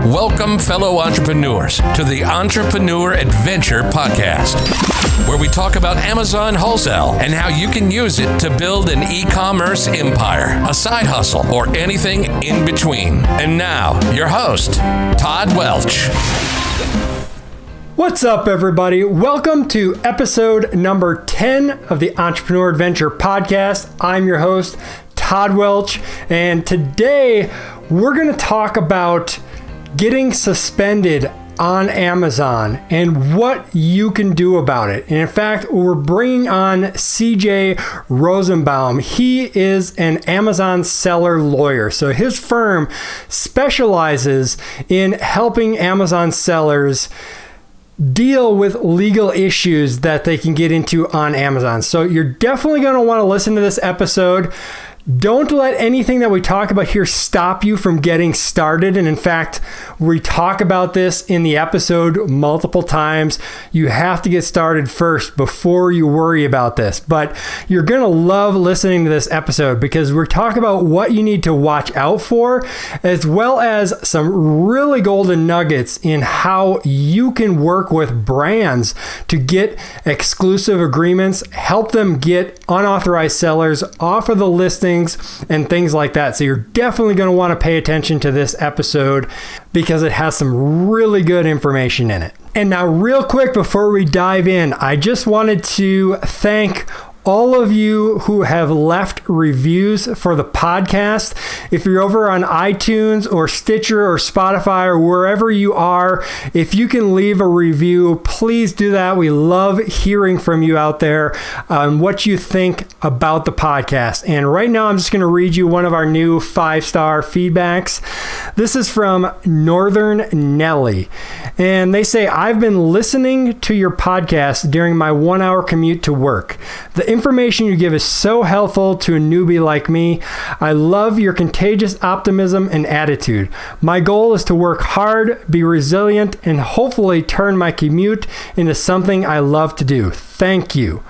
Welcome, fellow entrepreneurs, to the Entrepreneur Adventure Podcast, where we talk about Amazon wholesale and how you can use it to build an e-commerce empire, a side hustle, or anything in between. And now, your host, Todd Welch. What's up, everybody? Welcome to episode number 10 of the Entrepreneur Adventure Podcast. I'm your host, Todd Welch, and today we're going to talk about getting suspended on Amazon and what you can do about it. And in fact, we're bringing on CJ Rosenbaum. He is an Amazon seller lawyer. So his firm specializes in helping Amazon sellers deal with legal issues that they can get into on Amazon. So you're definitely going to want to listen to this episode. Don't let anything that we talk about here stop you from getting started. And in fact, we talk about this in the episode multiple times. You have to get started first before you worry about this. But you're going to love listening to this episode because we're talking about what you need to watch out for, as well as some really golden nuggets in how you can work with brands to get exclusive agreements, help them get unauthorized sellers off of the listing, and things like that. So you're definitely going to want to pay attention to this episode because it has some really good information in it. And now, real quick before we dive in, I just wanted to thank all of you who have left reviews for the podcast. If you're over on iTunes or Stitcher or Spotify or wherever you are, if you can leave a review, please do that. We love hearing from you out there on what you think about the podcast. And right now, I'm just going to read you one of our new 5-star feedbacks. This is from Northern Nelly. And they say, I've been listening to your podcast during my 1-hour commute to work. The information you give is so helpful to a newbie like me. I love your contagious optimism and attitude. My goal is to work hard, be resilient, and hopefully turn my commute into something I love to do. Thank you.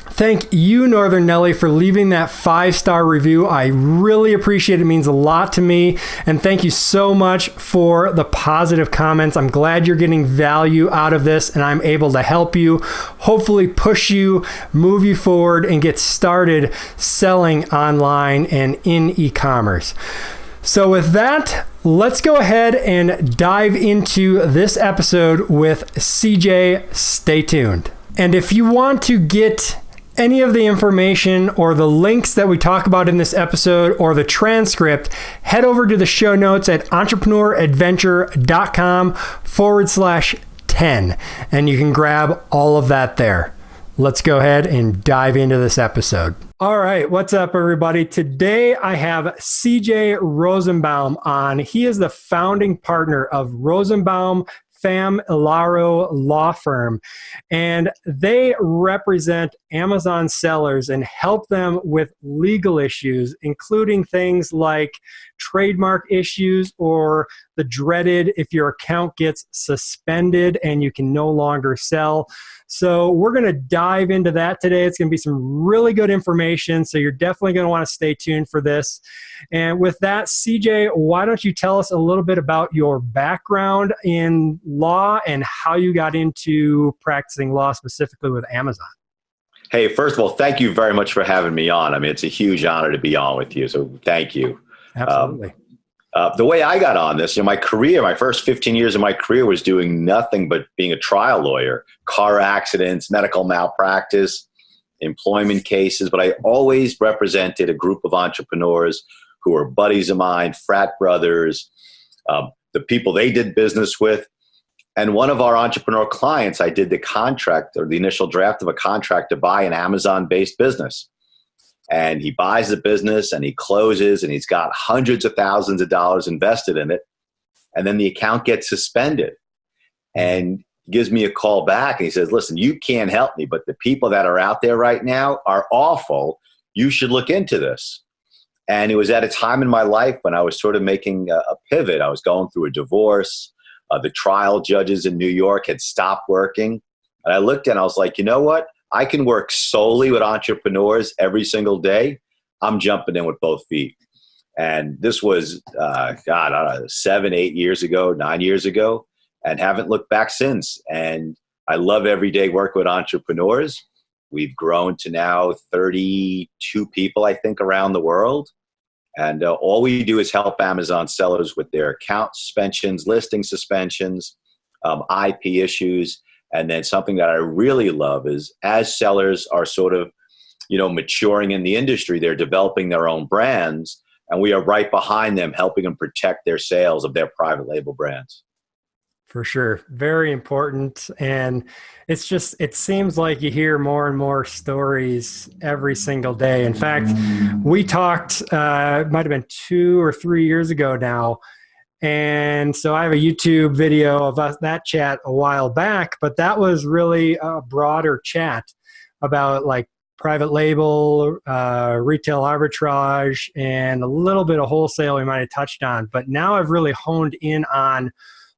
Thank you, Northern Nelly, for leaving that 5-star review. I really appreciate it. It means a lot to me. And thank you so much for the positive comments. I'm glad you're getting value out of this and I'm able to help you, hopefully push you, move you forward, and get started selling online and in e-commerce. So with that, let's go ahead and dive into this episode with CJ. Stay tuned. And if you want to get any of the information or the links that we talk about in this episode or the transcript, head over to the show notes at entrepreneuradventure.com/10 and you can grab all of that there. Let's go ahead and dive into this episode. All right, what's up, everybody? Today I have CJ Rosenbaum on. He is the founding partner of Rosenbaum Fam Ilaro Law Firm, and they represent Amazon sellers and help them with legal issues, including things like trademark issues or the dreaded if your account gets suspended and you can no longer sell. So we're going to dive into that today. It's going to be some really good information, so you're definitely going to want to stay tuned for this. And with that, CJ, why don't you tell us a little bit about your background in law and how you got into practicing law specifically with Amazon? Hey, first of all, thank you very much for having me on. I mean, it's a huge honor to be on with you, so thank you. Absolutely. The way I got on this, my career, my first 15 years of my career was doing nothing but being a trial lawyer, car accidents, medical malpractice, employment cases, but I always represented a group of entrepreneurs who were buddies of mine, frat brothers, the people they did business with. And one of our entrepreneur clients, I did the contract or the initial draft of a contract to buy an Amazon-based business. And he buys the business and he closes and he's got hundreds of thousands of dollars invested in it. And then the account gets suspended. And he gives me a call back and he says, listen, you can't help me, but the people that are out there right now are awful. You should look into this. And it was at a time in my life when I was sort of making a pivot. I was going through a divorce. The trial judges in New York had stopped working. And I looked and I was like, you know what? I can work solely with entrepreneurs every single day. I'm jumping in with both feet. And this was, God, I don't know, 7, 8 years ago, 9 years ago, and haven't looked back since. And I love every day working with entrepreneurs. We've grown to now 32 people, I think, around the world. And all we do is help Amazon sellers with their account suspensions, listing suspensions, IP issues. And then something that I really love is as sellers are sort of, maturing in the industry, they're developing their own brands. And we are right behind them, helping them protect their sales of their private label brands. For sure. Very important. And it seems like you hear more and more stories every single day. In fact, we talked, it might have been 2 or 3 years ago now. And so I have a YouTube video of that chat a while back, but that was really a broader chat about like private label, retail arbitrage, and a little bit of wholesale we might have touched on. But now I've really honed in on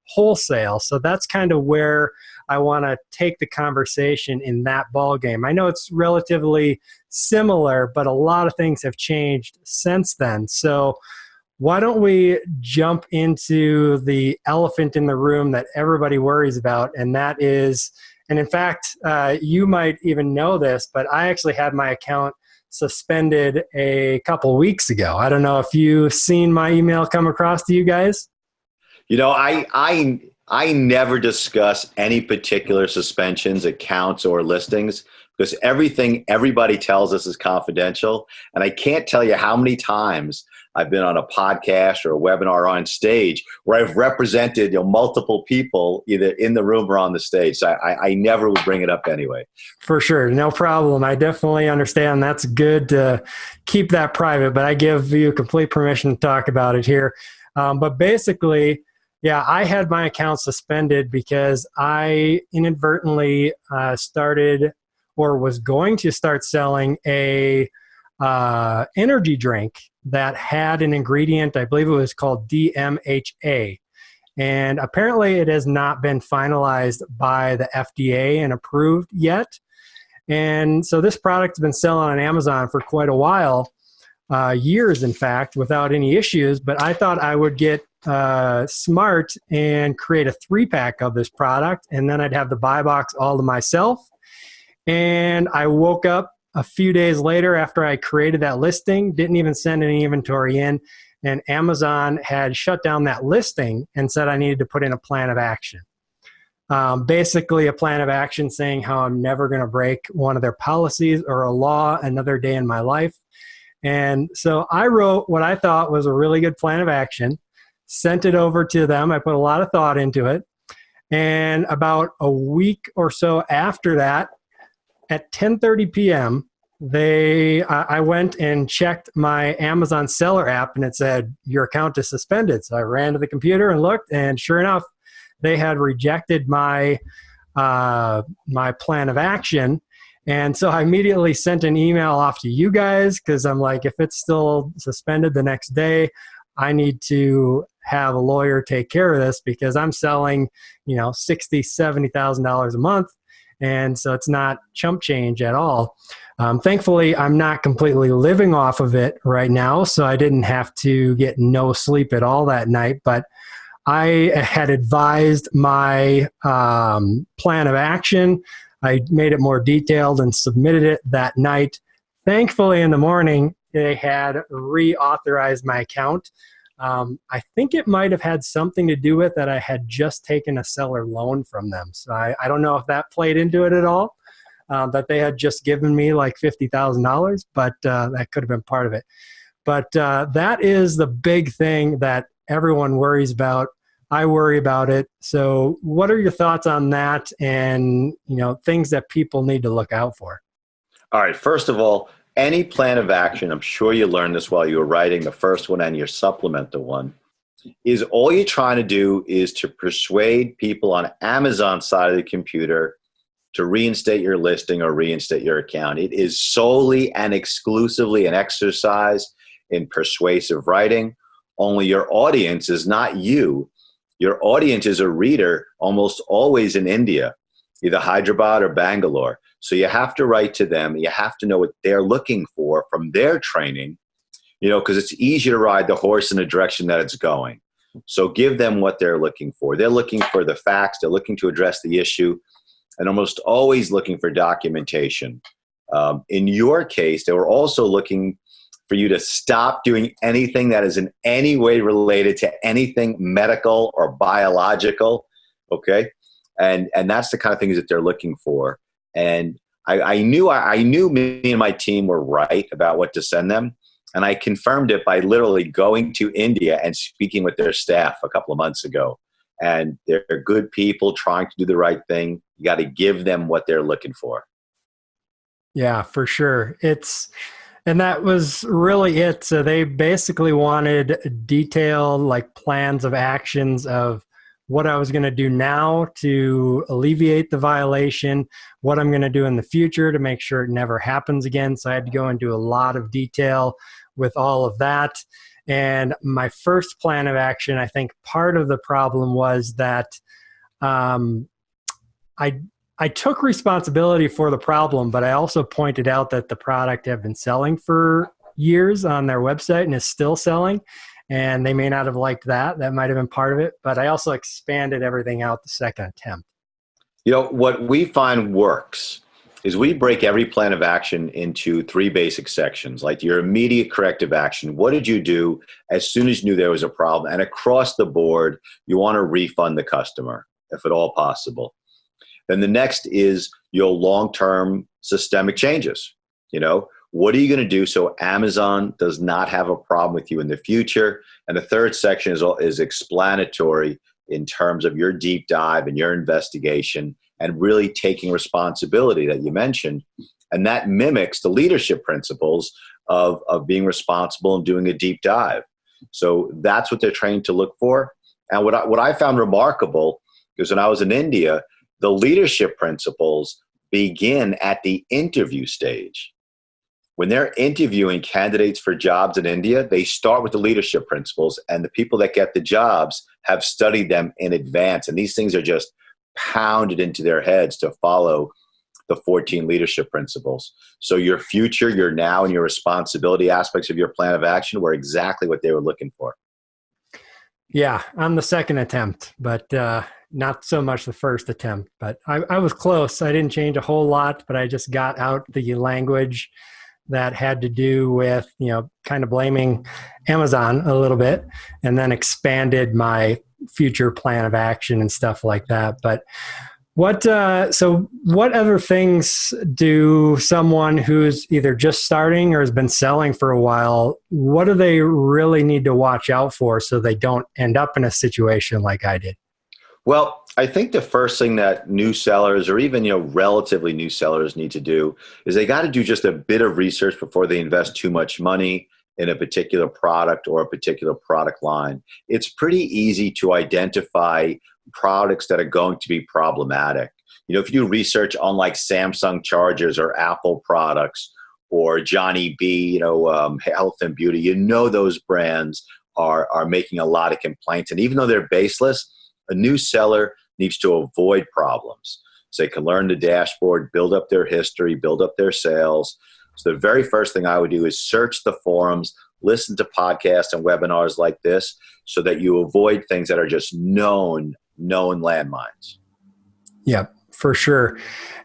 wholesale. So that's kind of where I want to take the conversation in that ballgame. I know it's relatively similar, but a lot of things have changed since then. So why don't we jump into the elephant in the room that everybody worries about, and that is, and in fact, you might even know this, but I actually had my account suspended a couple weeks ago. I don't know if you've seen my email come across to you guys. I never discuss any particular suspensions, accounts, or listings because everything everybody tells us is confidential. And I can't tell you how many times I've been on a podcast or a webinar on stage where I've represented multiple people either in the room or on the stage. So I never would bring it up anyway. For sure. No problem. I definitely understand. That's good to keep that private, but I give you complete permission to talk about it here. But basically, yeah, I had my account suspended because I inadvertently started or was going to start selling a energy drink that had an ingredient, I believe it was called DMHA. And apparently it has not been finalized by the FDA and approved yet. And so this product has been selling on Amazon for quite a while, years in fact, without any issues. But I thought I would get smart and create a 3-pack of this product, and then I'd have the buy box all to myself. And I woke up a few days later after I created that listing, didn't even send any inventory in, and Amazon had shut down that listing and said I needed to put in a plan of action. Basically a plan of action saying how I'm never going to break one of their policies or a law another day in my life. And so I wrote what I thought was a really good plan of action, sent it over to them. I put a lot of thought into it. And about a week or so after that, at 10:30 p.m., I went and checked my Amazon seller app, and it said, your account is suspended. So I ran to the computer and looked, and sure enough, they had rejected my plan of action. And so I immediately sent an email off to you guys because I'm like, if it's still suspended the next day, I need to have a lawyer take care of this because I'm selling, $60,000, $70,000 a month. And so it's not chump change at all. Thankfully, I'm not completely living off of it right now, so I didn't have to get no sleep at all that night. But I had advised my plan of action. I made it more detailed and submitted it that night. Thankfully, in the morning, they had reauthorized my account. I think it might have had something to do with that I had just taken a seller loan from them. So I don't know if that played into it at all, that they had just given me like $50,000, but that could have been part of it. But that is the big thing that everyone worries about. I worry about it. So what are your thoughts on that and, things that people need to look out for? All right. First of all, any plan of action, I'm sure you learned this while you were writing the first one and your supplemental one, is all you're trying to do is to persuade people on Amazon side of the computer to reinstate your listing or reinstate your account. It is solely and exclusively an exercise in persuasive writing. Only your audience is not you. Your audience is a reader almost always in India, either Hyderabad or Bangalore. So you have to write to them. You have to know what they're looking for from their training. because it's easy to ride the horse in the direction that it's going. So give them what they're looking for. They're looking for the facts. They're looking to address the issue, and almost always looking for documentation. In your case, they were also looking for you to stop doing anything that is in any way related to anything medical or biological. Okay. And that's the kind of things that they're looking for. And I knew me and my team were right about what to send them. And I confirmed it by literally going to India and speaking with their staff a couple of months ago. And they're good people trying to do the right thing. You got to give them what they're looking for. Yeah, for sure. And that was really it. So they basically wanted detailed like plans of actions of what I was going to do now to alleviate the violation, what I'm going to do in the future to make sure it never happens again. So I had to go into a lot of detail with all of that. And my first plan of action, I think part of the problem was that I took responsibility for the problem, but I also pointed out that the product had been selling for years on their website and is still selling. And they may not have liked that. That might have been part of it. But I also expanded everything out the second attempt. What we find works is we break every plan of action into 3 basic sections, like your immediate corrective action. What did you do as soon as you knew there was a problem? And across the board, you want to refund the customer, if at all possible. Then the next is your long-term systemic changes. What are you going to do so Amazon does not have a problem with you in the future? And the third section is explanatory in terms of your deep dive and your investigation and really taking responsibility that you mentioned. And that mimics the leadership principles of being responsible and doing a deep dive. So that's what they're trained to look for. And what I found remarkable is when I was in India, the leadership principles begin at the interview stage. When they're interviewing candidates for jobs in India, they start with the leadership principles, and the people that get the jobs have studied them in advance. And these things are just pounded into their heads to follow the 14 leadership principles. So your future, your now, and your responsibility aspects of your plan of action were exactly what they were looking for. Yeah, on the second attempt, but not so much the first attempt. But I was close. I didn't change a whole lot, but I just got out the language that had to do with, kind of blaming Amazon a little bit, and then expanded my future plan of action and stuff like that. But what other things do someone who's either just starting or has been selling for a while, what do they really need to watch out for so they don't end up in a situation like I did? Well, I think the first thing that new sellers or even, relatively new sellers need to do is they got to do just a bit of research before they invest too much money in a particular product or a particular product line. It's pretty easy to identify products that are going to be problematic. If you do research on like Samsung chargers or Apple products or Johnny B, health and beauty, those brands are making a lot of complaints. And even though they're baseless, a new seller needs to avoid problems so they can learn the dashboard, build up their history, build up their sales. So the very first thing I would do is search the forums, listen to podcasts and webinars like this so that you avoid things that are just known landmines. Yeah, for sure.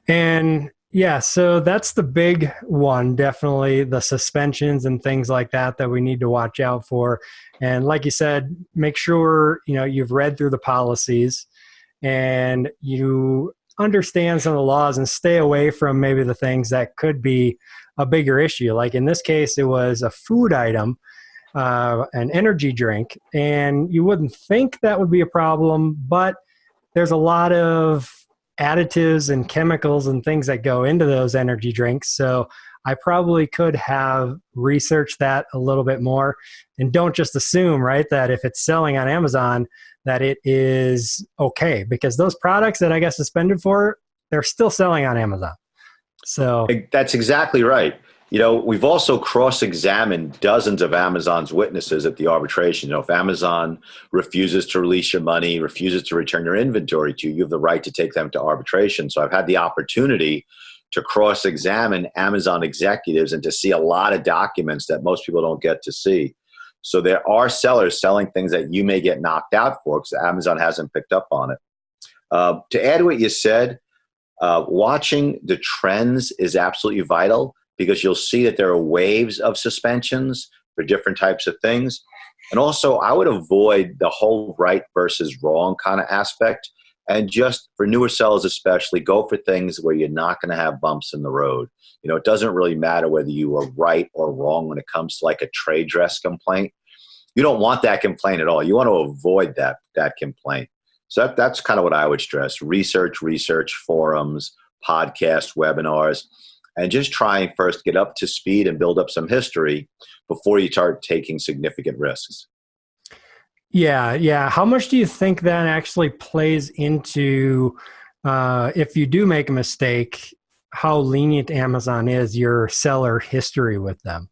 And yeah, so that's the big one, definitely the suspensions and things like that we need to watch out for. And like you said, make sure, you've read through the policies and you understand some of the laws and stay away from maybe the things that could be a bigger issue. Like in this case, it was a food item, an energy drink, and you wouldn't think that would be a problem, but there's a lot of additives and chemicals and things that go into those energy drinks. So I probably could have researched that a little bit more, and don't just assume, right, that if it's selling on Amazon, that it is okay, because those products that I got suspended for, they're still selling on Amazon. So that's exactly right. We've also cross-examined dozens of Amazon's witnesses at the arbitration. If Amazon refuses to release your money, refuses to return your inventory to you, you have the right to take them to arbitration. So I've had the opportunity to cross-examine Amazon executives and to see a lot of documents that most people don't get to see. So there are sellers selling things that you may get knocked out for because Amazon hasn't picked up on it. To add to what you said, watching the trends is absolutely vital because you'll see that there are waves of suspensions for different types of things. And also, I would avoid the whole right versus wrong kind of aspect. And just for newer sellers especially, go for things where you're not going to have bumps in the road. You know, it doesn't really matter whether you are right or wrong when it comes to like a trade dress complaint. You don't want that complaint at all. You want to avoid that complaint. So that's kind of what I would stress. Research, forums, podcasts, webinars, and just try and first get up to speed and build up some history before you start taking significant risks. Yeah. How much do you think that actually plays into, if you do make a mistake, how lenient Amazon is, your seller history with them?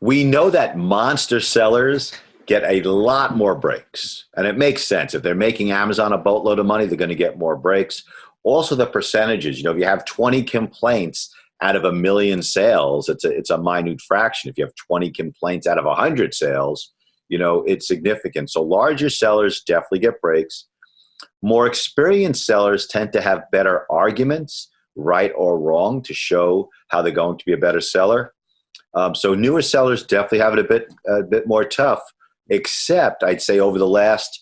We know that monster sellers get a lot more breaks. And it makes sense. If they're making Amazon a boatload of money, they're going to get more breaks. Also, the percentages. You know, if you have 20 complaints out of 1 million sales, it's a minute fraction. If you have 20 complaints out of 100 sales, you know, it's significant. So larger sellers definitely get breaks. More experienced sellers tend to have better arguments, right or wrong, to show how they're going to be a better seller. So newer sellers definitely have it a bit more tough, except I'd say over the last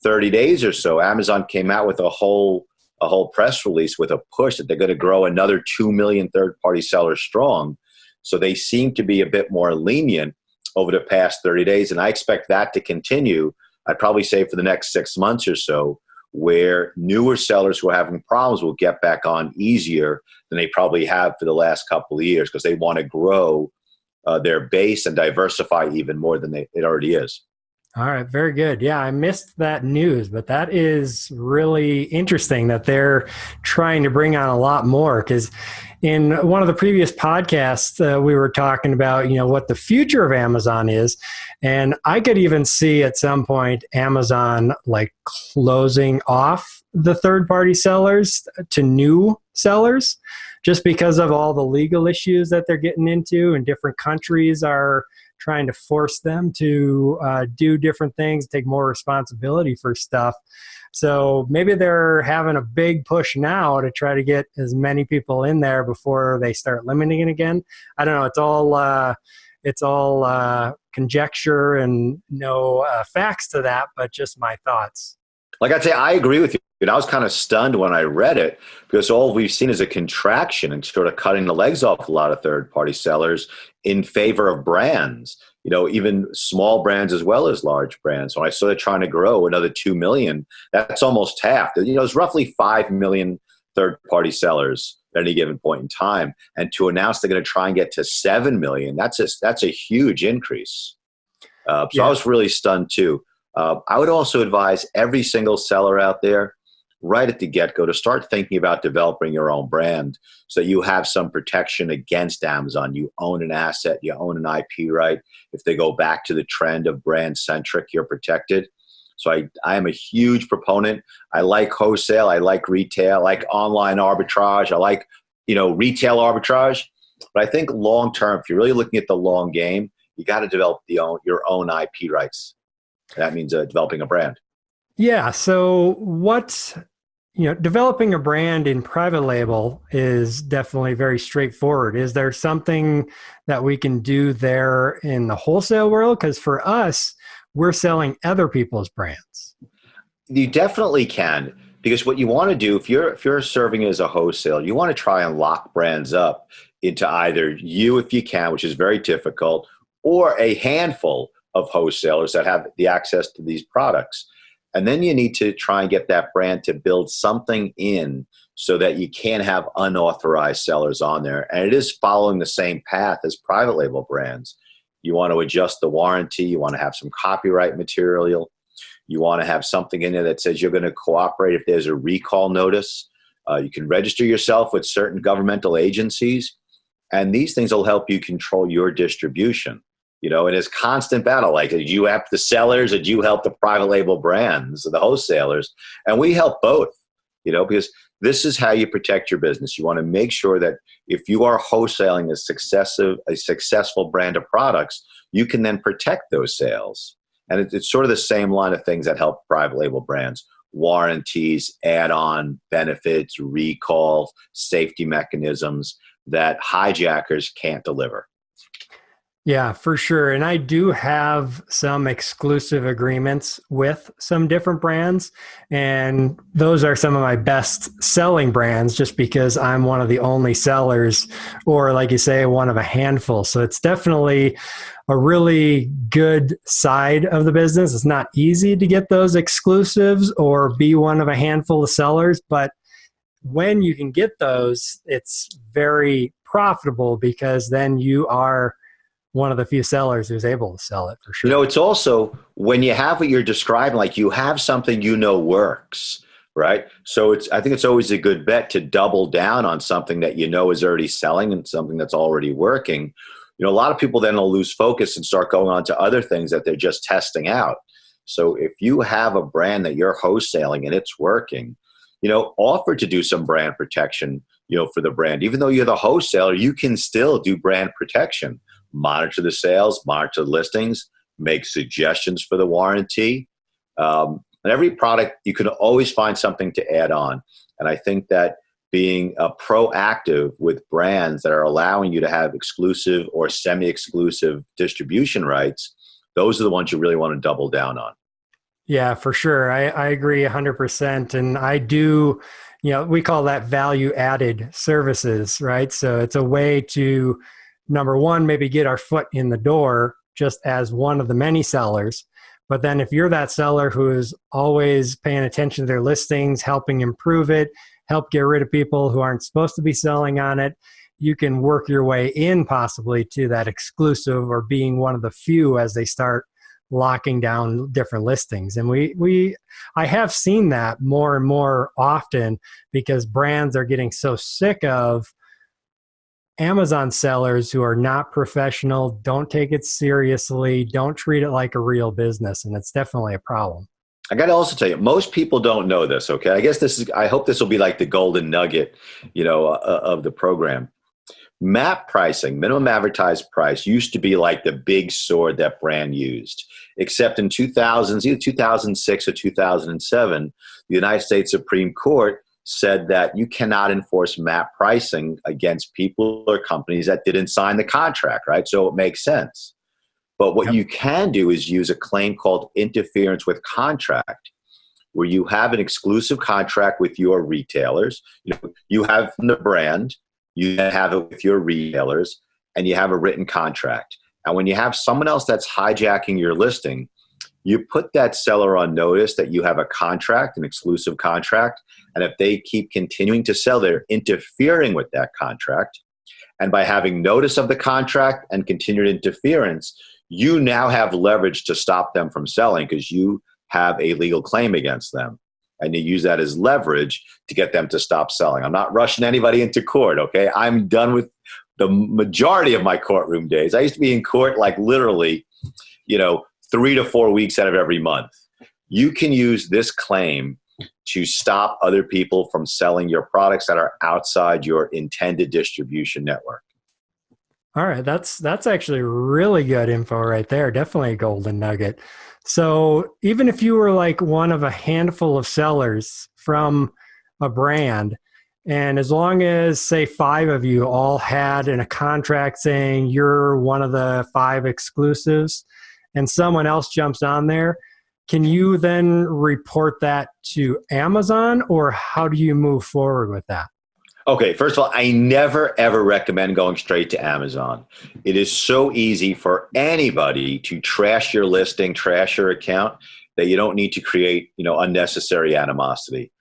30 days or so, Amazon came out with a whole press release with a push that they're going to grow another 2 million third-party sellers strong. So they seem to be a bit more lenient over the past 30 days. And I expect that to continue, I'd probably say for the next 6 months or so, where newer sellers who are having problems will get back on easier than they probably have for the last couple of years because they want to grow their base and diversify even more than it already is. All right, very good. Yeah, I missed that news, but that is really interesting that they're trying to bring on a lot more, because in one of the previous podcasts, we were talking about, you know, what the future of Amazon is. And I could even see at some point Amazon like closing off the third-party sellers to new sellers, just because of all the legal issues that they're getting into, and different countries are trying to force them to do different things, take more responsibility for stuff. So maybe they're having a big push now to try to get as many people in there before they start limiting it again. I don't know. It's all conjecture and no facts to that, but just my thoughts. Like I'd say, I agree with you. And I was kind of stunned when I read it because all we've seen is a contraction and sort of cutting the legs off a lot of third-party sellers in favor of brands, you know, even small brands as well as large brands. So I saw they're trying to grow another 2 million. That's almost half. You know, there's roughly 5 million third-party sellers at any given point in time. And to announce they're going to try and get to 7 million, that's a huge increase. So I was really stunned too. I would also advise every single seller out there right at the get-go to start thinking about developing your own brand so that you have some protection against Amazon. You own an asset, you own an IP right. If they go back to the trend of brand-centric, you're protected. So I am a huge proponent. I like wholesale, I like retail, I like online arbitrage, I like, you know, retail arbitrage. But I think long-term, if you're really looking at the long game, you got to develop your own IP rights. That means developing a brand. Yeah. So developing a brand in private label is definitely very straightforward. Is there something that we can do there in the wholesale world? Because for us, we're selling other people's brands. You definitely can, because what you want to do, if you're serving as a wholesaler, you want to try and lock brands up into either you, if you can, which is very difficult, or a handful of wholesalers that have the access to these products. And then you need to try and get that brand to build something in so that you can't have unauthorized sellers on there. And it is following the same path as private label brands. You want to adjust the warranty. You want to have some copyright material. You want to have something in there that says you're going to cooperate if there's a recall notice. You can register yourself with certain governmental agencies. And these things will help you control your distribution. You know, and it's constant battle. Like, did you help the sellers? Did you help the private label brands, the wholesalers? And we help both. because this is how you protect your business. You want to make sure that if you are wholesaling a successful brand of products, you can then protect those sales. And it's sort of the same line of things that help private label brands: warranties, add-on benefits, recall, safety mechanisms that hijackers can't deliver. Yeah, for sure. And I do have some exclusive agreements with some different brands. And those are some of my best selling brands just because I'm one of the only sellers, or like you say, one of a handful. So it's definitely a really good side of the business. It's not easy to get those exclusives or be one of a handful of sellers, but when you can get those, it's very profitable because then you are one of the few sellers who's able to sell it, for sure. It's also when you have what you're describing, like you have something works, right? So I think it's always a good bet to double down on something that is already selling and something that's already working. A lot of people then will lose focus and start going on to other things that they're just testing out. So if you have a brand that you're wholesaling and it's working, offer to do some brand protection, for the brand. Even though you're the wholesaler, you can still do brand protection. Monitor the sales, monitor the listings, make suggestions for the warranty. And every product, you can always find something to add on. And I think that being proactive with brands that are allowing you to have exclusive or semi-exclusive distribution rights, those are the ones you really want to double down on. Yeah, for sure. I agree 100%. And I do, we call that value added services, right? So it's a way to, number one, maybe get our foot in the door just as one of the many sellers. But then if you're that seller who is always paying attention to their listings, helping improve it, help get rid of people who aren't supposed to be selling on it, you can work your way in possibly to that exclusive or being one of the few as they start locking down different listings. And I have seen that more and more often because brands are getting so sick of Amazon sellers who are not professional, don't take it seriously, don't treat it like a real business. And it's definitely a problem. I got to also tell you, most people don't know this. Okay. I hope this will be like the golden nugget, of the program. MAP pricing, minimum advertised price, used to be like the big sword that brand used, except in 2000s, either 2006 or 2007, the United States Supreme Court said that you cannot enforce MAP pricing against people or companies that didn't sign the contract, right? So it makes sense. But what you can do is use a claim called interference with contract, where you have an exclusive contract with your retailers. You have the brand, you have it with your retailers, and you have a written contract. And when you have someone else that's hijacking your listing, you put that seller on notice that you have a contract, an exclusive contract, and if they keep continuing to sell, they're interfering with that contract. And by having notice of the contract and continued interference, you now have leverage to stop them from selling because you have a legal claim against them. And you use that as leverage to get them to stop selling. I'm not rushing anybody into court, okay? I'm done with the majority of my courtroom days. I used to be in court like literally, 3 to 4 weeks out of every month. You can use this claim to stop other people from selling your products that are outside your intended distribution network. All right, that's actually really good info right there. Definitely a golden nugget. So even if you were like one of a handful of sellers from a brand, and as long as, say, 5 of you all had in a contract saying you're one of the 5 exclusives, and someone else jumps on there, can you then report that to Amazon, or how do you move forward with that? Okay, first of all, I never, ever recommend going straight to Amazon. It is so easy for anybody to trash your listing, trash your account, that you don't need to create, unnecessary animosity.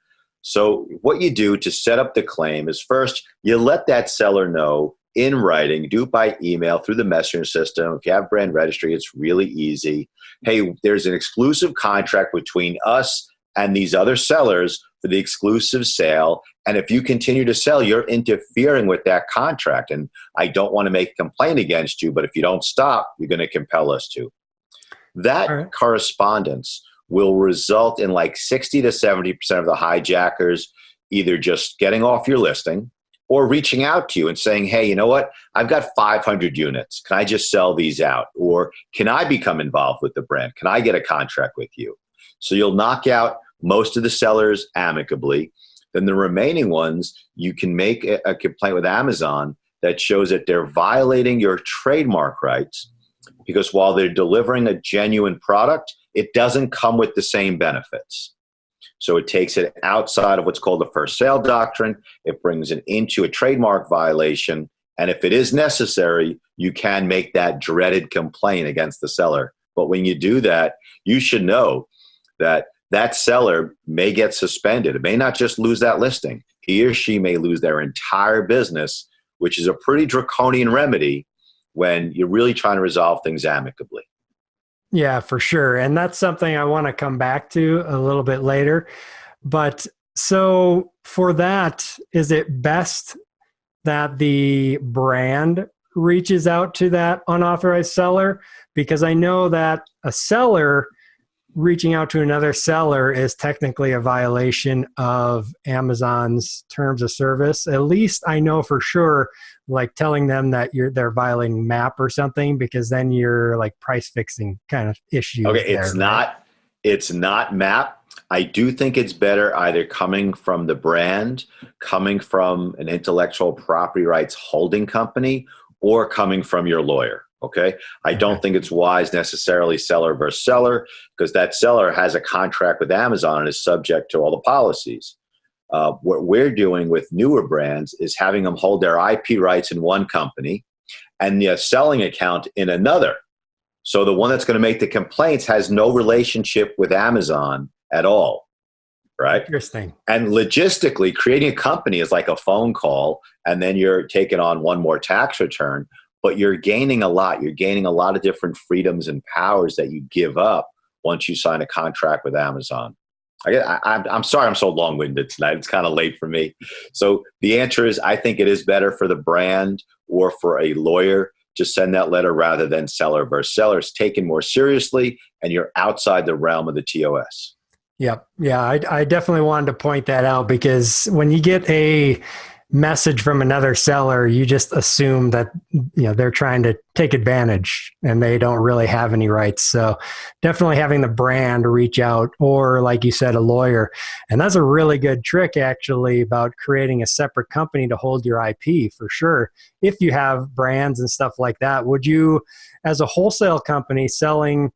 So what you do to set up the claim is first, you let that seller know in writing, do it by email through the messenger system. If you have brand registry, it's really easy. Hey, there's an exclusive contract between us and these other sellers for the exclusive sale. And if you continue to sell, you're interfering with that contract. And I don't want to make a complaint against you, but if you don't stop, you're going to compel us to. That correspondence will result in like 60 to 70% of the hijackers either just getting off your listing or reaching out to you and saying, hey, you know what? I've got 500 units. Can I just sell these out? Or can I become involved with the brand? Can I get a contract with you? So you'll knock out most of the sellers amicably. Then the remaining ones, you can make a complaint with Amazon that shows that they're violating your trademark rights, because while they're delivering a genuine product, it doesn't come with the same benefits. So it takes it outside of what's called the first sale doctrine. It brings it into a trademark violation. And if it is necessary, you can make that dreaded complaint against the seller. But when you do that, you should know that that seller may get suspended. It may not just lose that listing. He or she may lose their entire business, which is a pretty draconian remedy when you're really trying to resolve things amicably. Yeah, for sure. And that's something I want to come back to a little bit later. But so for that, is it best that the brand reaches out to that unauthorized seller? Because I know that a seller reaching out to another seller is technically a violation of Amazon's terms of service. At least I know for sure, like telling them that they're violating MAP or something, because then you're like price fixing kind of issue. Okay, it's not MAP. I do think it's better either coming from the brand, coming from an intellectual property rights holding company, or coming from your lawyer. Okay. I don't think it's wise necessarily seller versus seller, because that seller has a contract with Amazon and is subject to all the policies. What we're doing with newer brands is having them hold their IP rights in one company and the selling account in another. So the one that's going to make the complaints has no relationship with Amazon at all. Right. Interesting. And logistically, creating a company is like a phone call, and then you're taking on one more tax return. But you're gaining a lot. You're gaining a lot of different freedoms and powers that you give up once you sign a contract with Amazon. I'm sorry I'm so long-winded tonight. It's kind of late for me. So the answer is, I think it is better for the brand or for a lawyer to send that letter rather than seller versus seller. It's taken more seriously, and you're outside the realm of the TOS. Yep. Yeah, I definitely wanted to point that out, because when you get a message from another seller, you just assume that they're trying to take advantage and they don't really have any rights. So definitely having the brand reach out, or like you said, a lawyer. And that's a really good trick actually about creating a separate company to hold your IP for sure. If you have brands and stuff like that, would you, as a wholesale company selling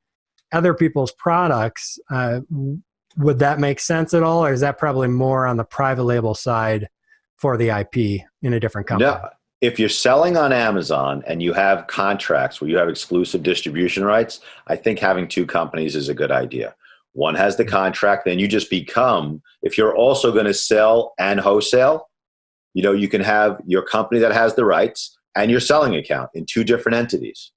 other people's products, would that make sense at all? Or is that probably more on the private label side for the IP in a different company? No, if you're selling on Amazon and you have contracts where you have exclusive distribution rights, I think having two companies is a good idea. One has the contract, then you just become, if you're also going to sell and wholesale, you can have your company that has the rights and your selling account in two different entities.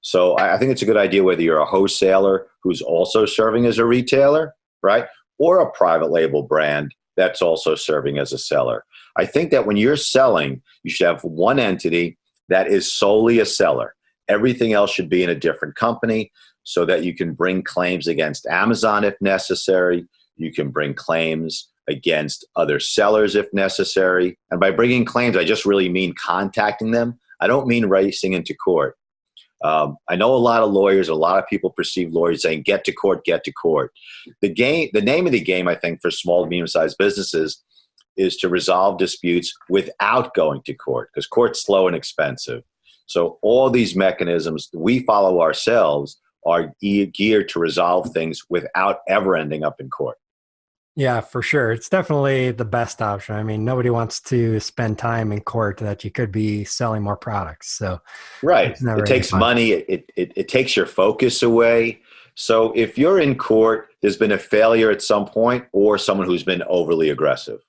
So I think it's a good idea whether you're a wholesaler who's also serving as a retailer, right? Or a private label brand that's also serving as a seller. I think that when you're selling, you should have one entity that is solely a seller. Everything else should be in a different company so that you can bring claims against Amazon if necessary. You can bring claims against other sellers if necessary. And by bringing claims, I just really mean contacting them. I don't mean racing into court. I know a lot of lawyers, a lot of people perceive lawyers saying, get to court, get to court. The name of the game, I think, for small to medium-sized businesses is to resolve disputes without going to court, because court's slow and expensive. So all these mechanisms we follow ourselves are geared to resolve things without ever ending up in court. Yeah, for sure. It's definitely the best option. I mean, nobody wants to spend time in court that you could be selling more products. So right. It takes money. It takes your focus away. So if you're in court, there's been a failure at some point or someone who's been overly aggressive.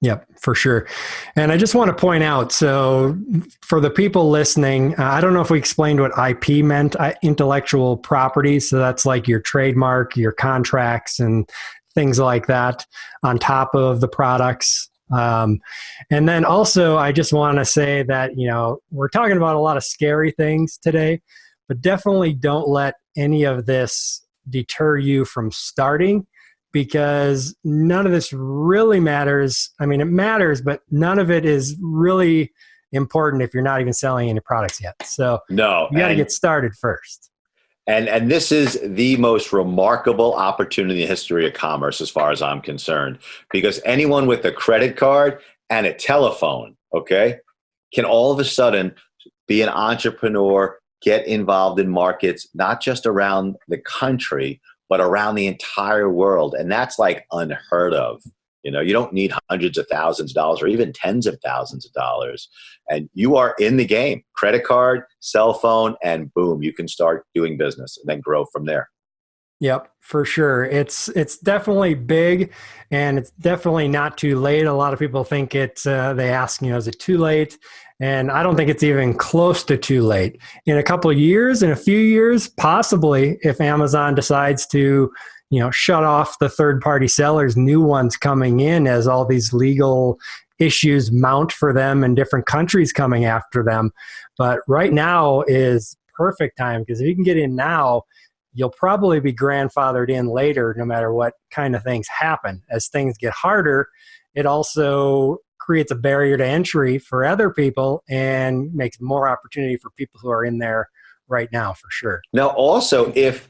Yep, for sure. And I just want to point out, so for the people listening, I don't know if we explained what IP meant, intellectual property. So that's like your trademark, your contracts, and things like that on top of the products. And then also, I just want to say that, we're talking about a lot of scary things today, but definitely don't let any of this deter you from starting, because none of this really matters. I mean, it matters, but none of it is really important if you're not even selling any products yet. So No, you got to get started first. And this is the most remarkable opportunity in the history of commerce, as far as I'm concerned, because anyone with a credit card and a telephone, okay, can all of a sudden be an entrepreneur, get involved in markets, not just around the country, but around the entire world. And that's like unheard of. You know, you don't need hundreds of thousands of dollars or even tens of thousands of dollars. And you are in the game. Credit card, cell phone, and boom, you can start doing business and then grow from there. Yep, for sure. It's definitely big, and it's definitely not too late. A lot of people think it's, they ask, is it too late? And I don't think it's even close to too late. In a couple of years, in a few years, possibly, if Amazon decides to shut off the third-party sellers, new ones coming in as all these legal issues mount for them and different countries coming after them. But right now is perfect time, because if you can get in now, you'll probably be grandfathered in later, no matter what kind of things happen. As things get harder, it also creates a barrier to entry for other people and makes more opportunity for people who are in there right now, for sure. Now, also, if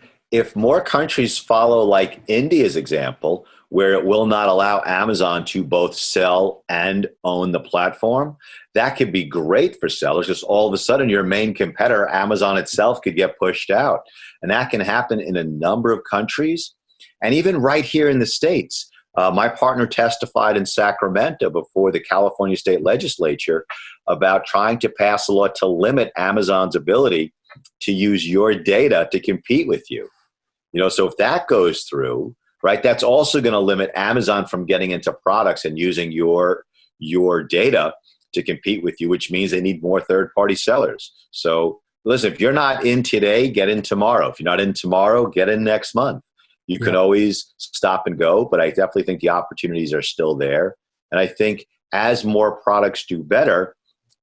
more countries follow like India's example, where it will not allow Amazon to both sell and own the platform, that could be great for sellers, because all of a sudden your main competitor, Amazon itself, could get pushed out. And that can happen in a number of countries. And even right here in the States, my partner testified in Sacramento before the California State Legislature about trying to pass a law to limit Amazon's ability to use your data to compete with you. So if that goes through, right, that's also going to limit Amazon from getting into products and using your data to compete with you, which means they need more third-party sellers. So listen, if you're not in today, get in tomorrow. If you're not in tomorrow, get in next month. You can always stop and go, but I definitely think the opportunities are still there. And I think as more products do better,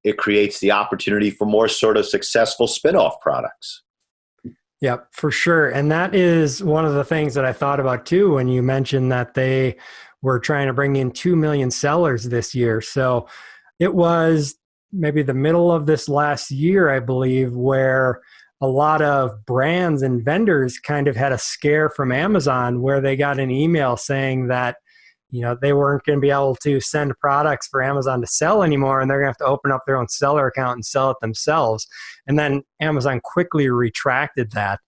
it creates the opportunity for more sort of successful spin-off products. Yep, for sure. And that is one of the things that I thought about too when you mentioned that they were trying to bring in 2 million sellers this year. So it was maybe the middle of this last year, I believe, where a lot of brands and vendors kind of had a scare from Amazon, where they got an email saying that they weren't going to be able to send products for Amazon to sell anymore, and they're going to have to open up their own seller account and sell it themselves. And then Amazon quickly retracted that.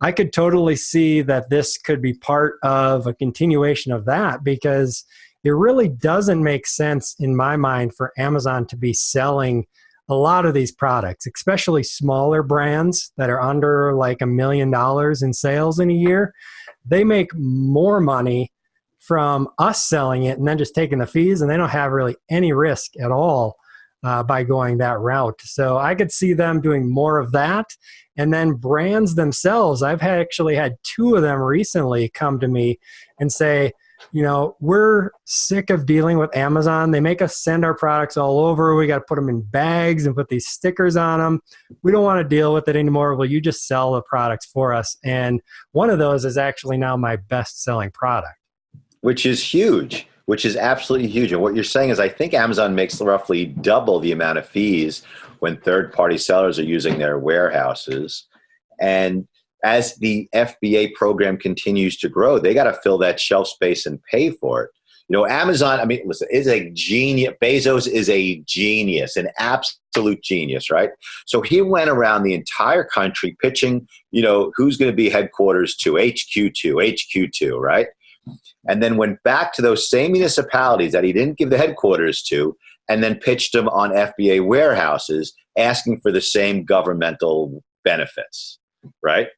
I could totally see that this could be part of a continuation of that, because it really doesn't make sense in my mind for Amazon to be selling a lot of these products, especially smaller brands that are under like $1 million in sales in a year. They make more money from us selling it and then just taking the fees, and they don't have really any risk at all by going that route. So I could see them doing more of that. And then brands themselves, I've actually had 2 of them recently come to me and say, we're sick of dealing with Amazon. They make us send our products all over. We got to put them in bags and put these stickers on them. We don't want to deal with it anymore. Will you just sell the products for us? And one of those is actually now my best-selling product. Which is huge, which is absolutely huge. And what you're saying is, I think Amazon makes roughly double the amount of fees when third-party sellers are using their warehouses. And as the FBA program continues to grow, they got to fill that shelf space and pay for it. Amazon, I mean, listen, is a genius. Bezos is a genius, an absolute genius, right? So he went around the entire country pitching, who's going to be headquarters to, HQ2, right? And then went back to those same municipalities that he didn't give the headquarters to, and then pitched them on FBA warehouses, asking for the same governmental benefits, right?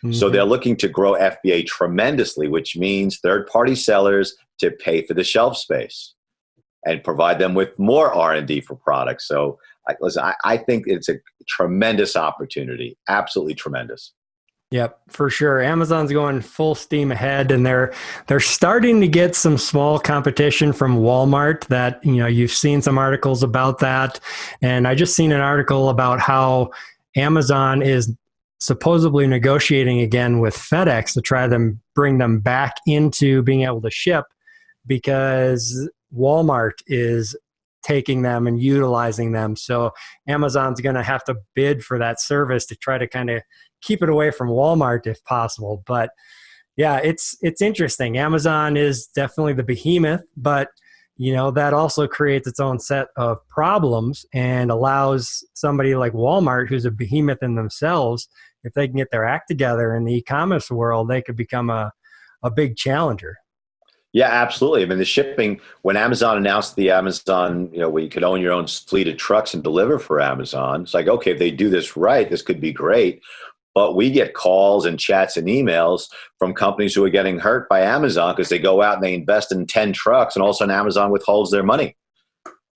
Mm-hmm. So they're looking to grow FBA tremendously, which means third-party sellers to pay for the shelf space and provide them with more R&D for products. So I think it's a tremendous opportunity, absolutely tremendous. Yep, for sure. Amazon's going full steam ahead, and they're starting to get some small competition from Walmart. That you've seen some articles about that, and I just seen an article about how Amazon is supposedly negotiating again with FedEx to try to bring them back into being able to ship because Walmart is taking them and utilizing them. So Amazon's going to have to bid for that service to try to kind of keep it away from Walmart if possible. But yeah, it's interesting. Amazon is definitely the behemoth, but that also creates its own set of problems and allows somebody like Walmart, who's a behemoth in themselves, if they can get their act together in the e-commerce world, they could become a big challenger. Yeah, absolutely. I mean, the shipping, when Amazon announced the Amazon, where you could own your own fleet of trucks and deliver for Amazon, it's like, okay, if they do this right, this could be great. But we get calls and chats and emails from companies who are getting hurt by Amazon because they go out and they invest in 10 trucks and all of a sudden Amazon withholds their money.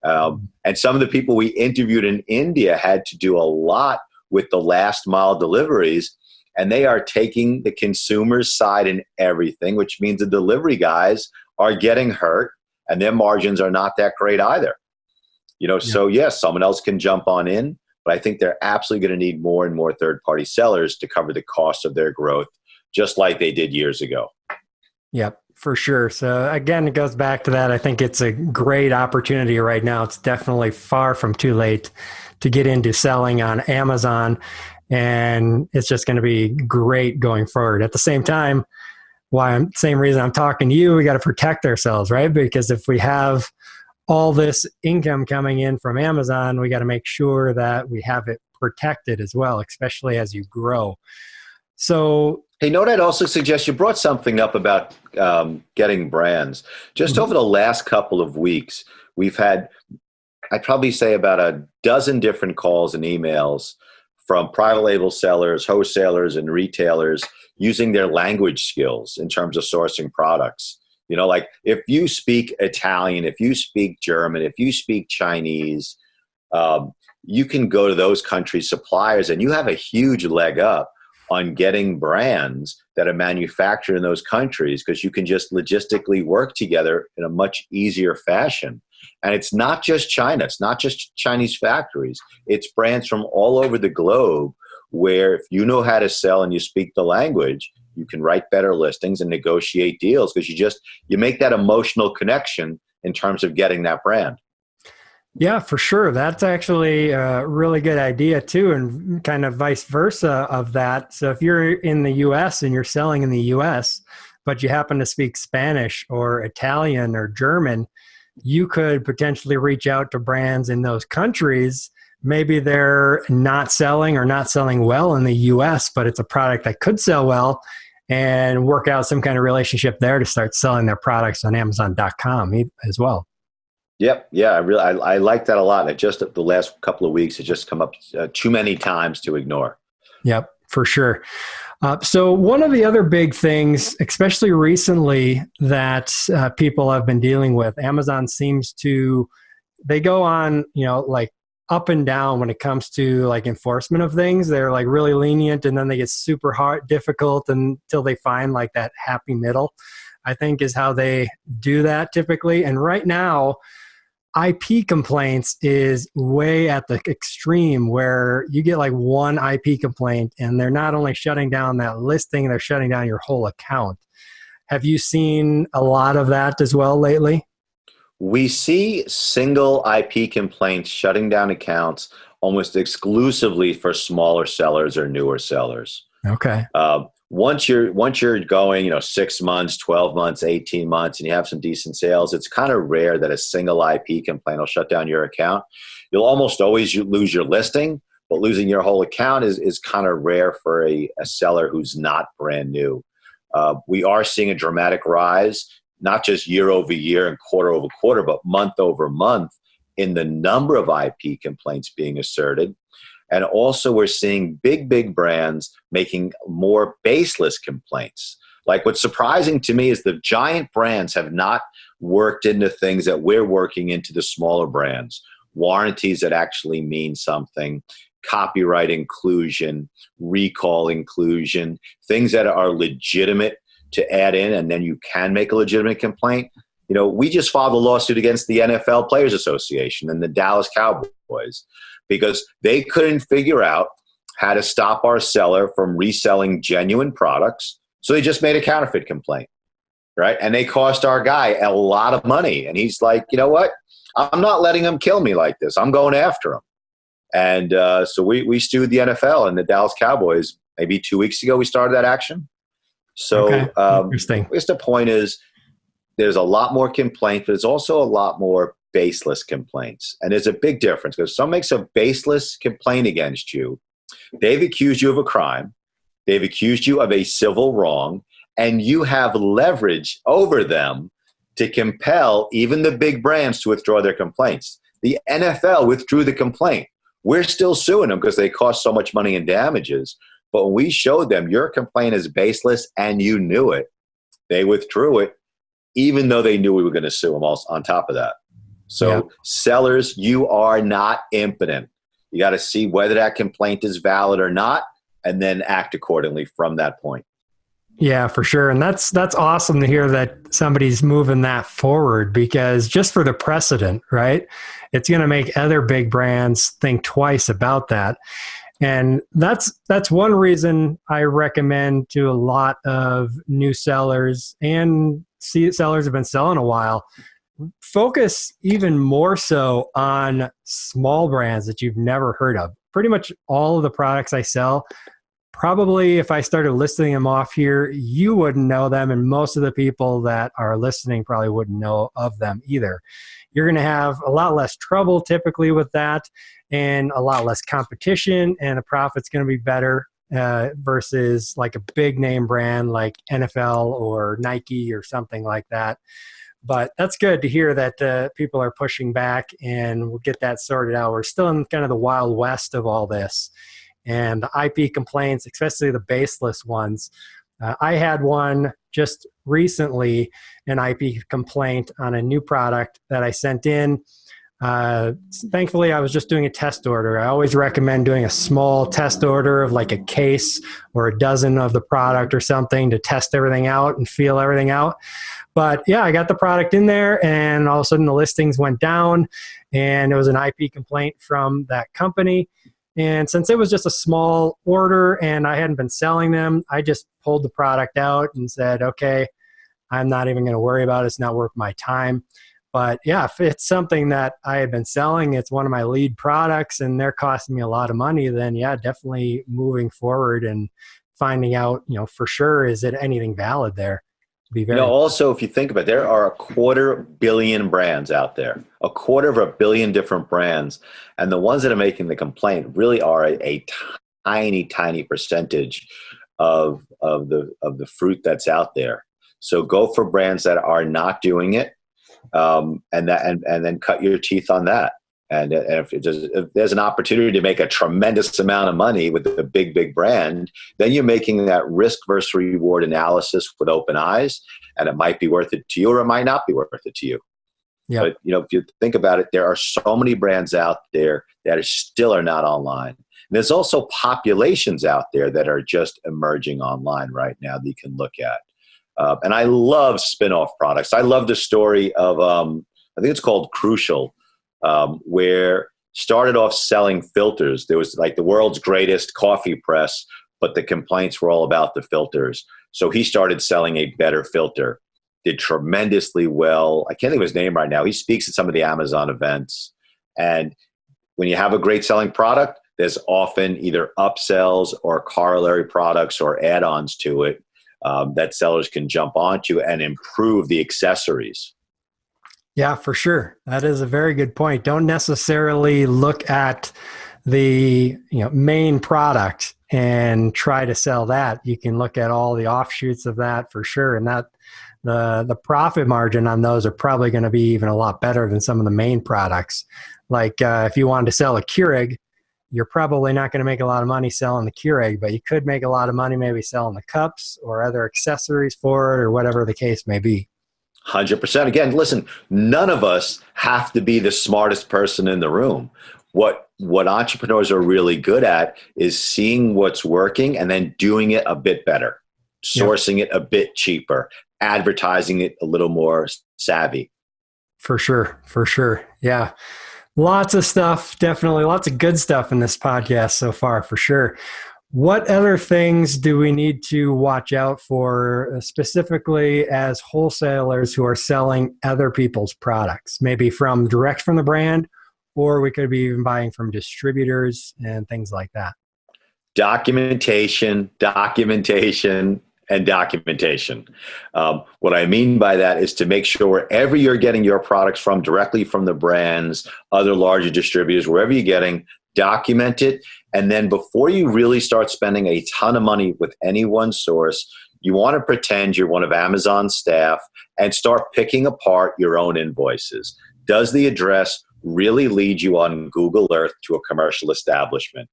And some of the people we interviewed in India had to do a lot with the last mile deliveries, and they are taking the consumer's side in everything, which means the delivery guys are getting hurt and their margins are not that great either. So yes, someone else can jump on in, but I think they're absolutely going to need more and more third-party sellers to cover the cost of their growth, just like they did years ago. Yep, for sure. So again, it goes back to that. I think it's a great opportunity right now. It's definitely far from too late to get into selling on Amazon, and it's just going to be great going forward. At the same time, same reason I'm talking to you, we got to protect ourselves, right? Because if we have all this income coming in from Amazon, we got to make sure that we have it protected as well, especially as you grow. So, hey, I'd also suggest, you brought something up about getting brands. Just over the last couple of weeks, we've had, I'd probably say, about a dozen different calls and emails from private label sellers, wholesalers, and retailers using their language skills in terms of sourcing products. Like if you speak Italian, if you speak German, if you speak Chinese, you can go to those countries' suppliers and you have a huge leg up on getting brands that are manufactured in those countries because you can just logistically work together in a much easier fashion. And it's not just China. It's not just Chinese factories. It's brands from all over the globe where if you know how to sell and you speak the language, you can write better listings and negotiate deals because you make that emotional connection in terms of getting that brand. Yeah, for sure. That's actually a really good idea too, and kind of vice versa of that. So if you're in the US and you're selling in the US, but you happen to speak Spanish or Italian or German, you could potentially reach out to brands in those countries. Maybe they're not selling or not selling well in the US, but it's a product that could sell well, and work out some kind of relationship there to start selling their products on Amazon.com as well. Yep. Yeah, I like that a lot. And just the last couple of weeks, it's just come up too many times to ignore. Yep, for sure. So one of the other big things, especially recently, that people have been dealing with, Amazon seems to, they go on, like up and down when it comes to like enforcement of things. They're like really lenient, and then they get super hard, difficult until they find like that happy middle, I think is how they do that typically. And right now, IP complaints is way at the extreme where you get like one IP complaint and they're not only shutting down that listing, they're shutting down your whole account. Have you seen a lot of that as well lately? We see single IP complaints shutting down accounts almost exclusively for smaller sellers or newer sellers. Okay. Once you're going, 6 months, 12 months, 18 months, and you have some decent sales, it's kind of rare that a single IP complaint will shut down your account. You'll almost always lose your listing, but losing your whole account is kind of rare for a seller who's not brand new. We are seeing a dramatic rise, not just year over year and quarter over quarter, but month over month in the number of IP complaints being asserted. And also we're seeing big brands making more baseless complaints. Like what's surprising to me is the giant brands have not worked into things that we're working into the smaller brands. Warranties that actually mean something, copyright inclusion, recall inclusion, things that are legitimate to add in, and then you can make a legitimate complaint. We just filed a lawsuit against the NFL Players Association and the Dallas Cowboys because they couldn't figure out had to stop our seller from reselling genuine products. So they just made a counterfeit complaint, right? And they cost our guy a lot of money. And he's like, you know what? I'm not letting him kill me like this. I'm going after him. And so we sued the NFL and the Dallas Cowboys. Maybe 2 weeks ago, we started that action. So Interesting. I guess the point is there's a lot more complaints, but there's also a lot more baseless complaints. And there's a big difference because if someone makes a baseless complaint against you, they've accused you of a crime. They've accused you of a civil wrong, and you have leverage over them to compel even the big brands to withdraw their complaints. The NFL withdrew the complaint. We're still suing them because they cost so much money in damages. But when we showed them your complaint is baseless and you knew it, they withdrew it, even though they knew we were going to sue them also on top of that. So sellers, you are not impotent. You got to see whether that complaint is valid or not, and then act accordingly from that point. Yeah, for sure. And that's awesome to hear that somebody's moving that forward, because just for the precedent, right? It's going to make other big brands think twice about that. And that's one reason I recommend to a lot of new sellers and sellers have been selling a while. Focus even more so on small brands that you've never heard of. Pretty much all of the products I sell, probably if I started listing them off here, you wouldn't know them, and most of the people that are listening probably wouldn't know of them either. You're going to have a lot less trouble typically with that, and a lot less competition, and the profit's going to be better versus like a big name brand like NFL or Nike or something like that. But that's good to hear that people are pushing back, and we'll get that sorted out. We're still in kind of the wild west of all this. And the IP complaints, especially the baseless ones. I had one just recently, an IP complaint on a new product that I sent in. Thankfully, I was just doing a test order. I always recommend doing a small test order of like a case or a dozen of the product or something to test everything out and feel everything out. But yeah, I got the product in there, and all of a sudden the listings went down, and it was an IP complaint from that company. And since it was just a small order and I hadn't been selling them, I just pulled the product out and said, okay, I'm not even going to worry about it. It's not worth my time. But yeah, if it's something that I had been selling, it's one of my lead products and they're costing me a lot of money, then yeah, definitely moving forward and finding out, for sure, is it anything valid there? Be very also, if you think about it, there are 250 million brands out there, 250 million different brands. And the ones that are making the complaint really are a tiny, tiny percentage of the fruit that's out there. So go for brands that are not doing it, and then cut your teeth on that. And if there's an opportunity to make a tremendous amount of money with a big brand, then you're making that risk versus reward analysis with open eyes, and it might be worth it to you or it might not be worth it to you. Yeah. But if you think about it, there are so many brands out there that still are not online. And there's also populations out there that are just emerging online right now that you can look at. And I love spin-off products. I love the story of, I think it's called Crucial, where started off selling filters. There was like the world's greatest coffee press, but the complaints were all about the filters. So he started selling a better filter, did tremendously well. I can't think of his name right now. He speaks at some of the Amazon events. And when you have a great selling product, there's often either upsells or corollary products or add-ons to it that sellers can jump onto and improve the accessories. Yeah, for sure. That is a very good point. Don't necessarily look at the main product and try to sell that. You can look at all the offshoots of that for sure. And that the profit margin on those are probably going to be even a lot better than some of the main products. Like if you wanted to sell a Keurig, you're probably not going to make a lot of money selling the Keurig, but you could make a lot of money maybe selling the cups or other accessories for it or whatever the case may be. 100%. Again, listen, none of us have to be the smartest person in the room. What entrepreneurs are really good at is seeing what's working and then doing it a bit better, sourcing it a bit cheaper, advertising it a little more savvy. For sure. Yeah. Lots of stuff, definitely lots of good stuff in this podcast so far, for sure. What other things do we need to watch out for, specifically as wholesalers who are selling other people's products, maybe from direct from the brand, or we could be even buying from distributors and things like that? Documentation, and documentation. What I mean by that is to make sure wherever you're getting your products from, directly from the brands, other larger distributors, wherever you're getting, document it. And then before you really start spending a ton of money with any one source, you want to pretend you're one of Amazon's staff and start picking apart your own invoices. Does the address really lead you on Google Earth to a commercial establishment?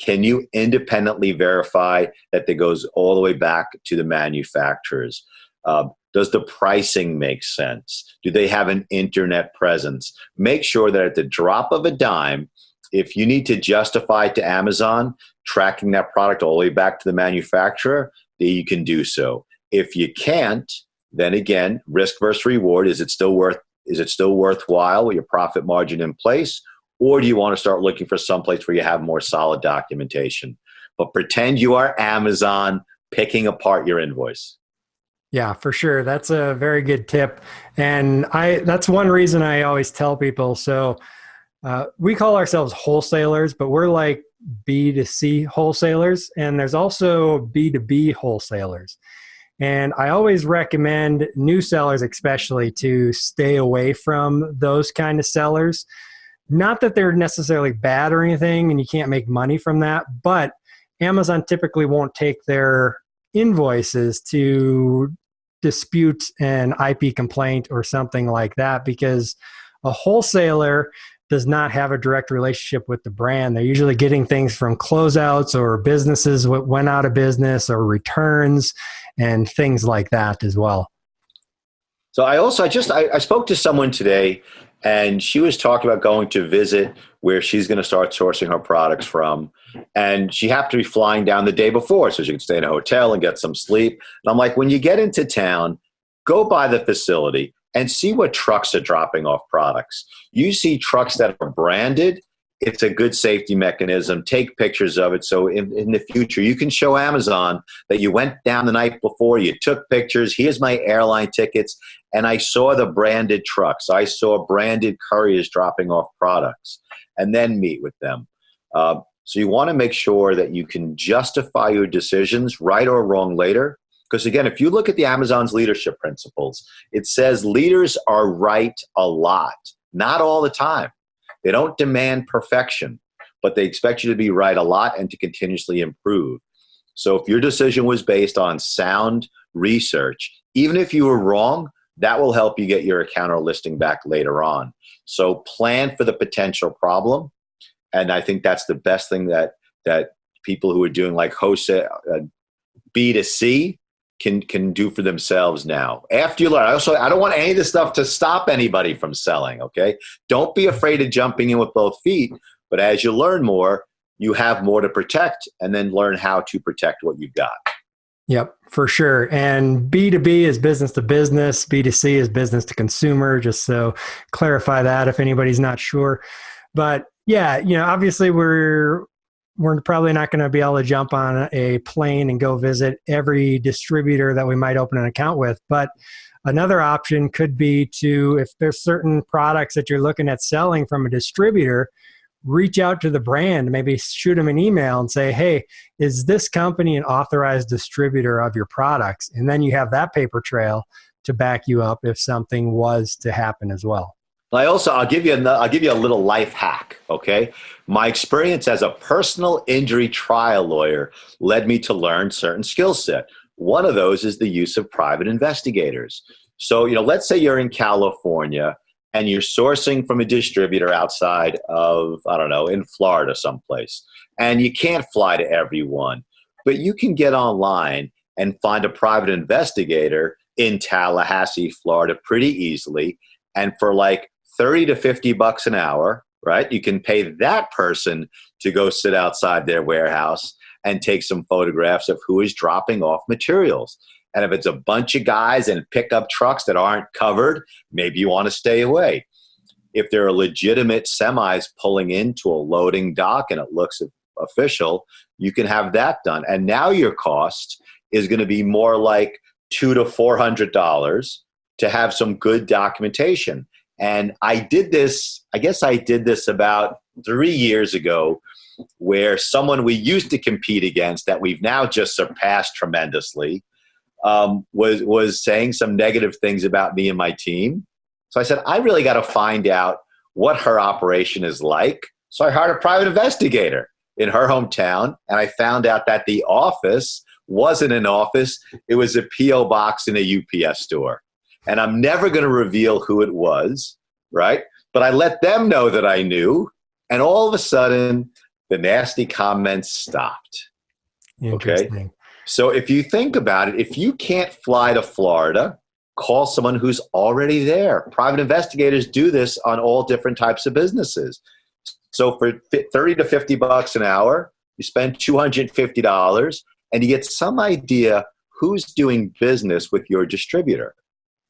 Can you independently verify that it goes all the way back to the manufacturers? Does the pricing make sense? Do they have an internet presence? Make sure that at the drop of a dime, if you need to justify to Amazon tracking that product all the way back to the manufacturer, that you can do so. If you can't, then again, risk versus reward. Is it still worthwhile with your profit margin in place? Or do you want to start looking for someplace where you have more solid documentation? But pretend you are Amazon picking apart your invoice. Yeah, for sure. That's a very good tip. And that's one reason I always tell people. So we call ourselves wholesalers, but we're like B2C wholesalers. And there's also B2B wholesalers. And I always recommend new sellers especially to stay away from those kind of sellers. Not that they're necessarily bad or anything and you can't make money from that, but Amazon typically won't take their invoices to dispute an IP complaint or something like that, because a wholesaler does not have a direct relationship with the brand. They're usually getting things from closeouts or businesses that went out of business or returns and things like that as well. So I spoke to someone today, and she was talking about going to visit where she's going to start sourcing her products from. And she happened to be flying down the day before so she could stay in a hotel and get some sleep. And I'm like, when you get into town, go by the facility and see what trucks are dropping off products. You see trucks that are branded, it's a good safety mechanism. Take pictures of it so in the future you can show Amazon that you went down the night before, you took pictures, here's my airline tickets, and I saw the branded trucks. I saw branded couriers dropping off products, and then meet with them. So you want to make sure that you can justify your decisions, right or wrong, later. Because again, if you look at the Amazon's leadership principles, it says leaders are right a lot, not all the time. They don't demand perfection, but they expect you to be right a lot and to continuously improve. So if your decision was based on sound research, even if you were wrong, that will help you get your account or listing back later on. So plan for the potential problem. And I think that's the best thing that people who are doing like wholesale B2C can do for themselves now. After you learn, I don't want any of this stuff to stop anybody from selling, okay? Don't be afraid of jumping in with both feet, but as you learn more, you have more to protect, and then learn how to protect what you've got. Yep, for sure. And B2B is business to business. B2C is business to consumer, just so clarify that if anybody's not sure. But yeah, obviously we're probably not going to be able to jump on a plane and go visit every distributor that we might open an account with. But another option could be to, if there's certain products that you're looking at selling from a distributor, reach out to the brand, maybe shoot them an email and say, hey, is this company an authorized distributor of your products? And then you have that paper trail to back you up if something was to happen as well. I'll give you a little life hack, okay? My experience as a personal injury trial lawyer led me to learn certain skill set. One of those is the use of private investigators. So, let's say you're in California and you're sourcing from a distributor outside of, in Florida someplace, and you can't fly to everyone, but you can get online and find a private investigator in Tallahassee, Florida pretty easily, and for like $30 to $50 an hour, right? You can pay that person to go sit outside their warehouse and take some photographs of who is dropping off materials. And if it's a bunch of guys in pickup trucks that aren't covered, maybe you want to stay away. if there are legitimate semis pulling into a loading dock and it looks official, you can have that done. And now your cost is going to be more like $200 to $400 to have some good documentation. And I did this about 3 years ago, where someone we used to compete against that we've now just surpassed tremendously was saying some negative things about me and my team. So I said, I really got to find out what her operation is like. So I hired a private investigator in her hometown, and I found out that the office wasn't an office. It was a P.O. box in a UPS store. And I'm never going to reveal who it was, right? But I let them know that I knew, and all of a sudden, the nasty comments stopped. Okay? So if you think about it, if you can't fly to Florida, call someone who's already there. Private investigators do this on all different types of businesses. So for $30 to $50 an hour, you spend $250, and you get some idea who's doing business with your distributor.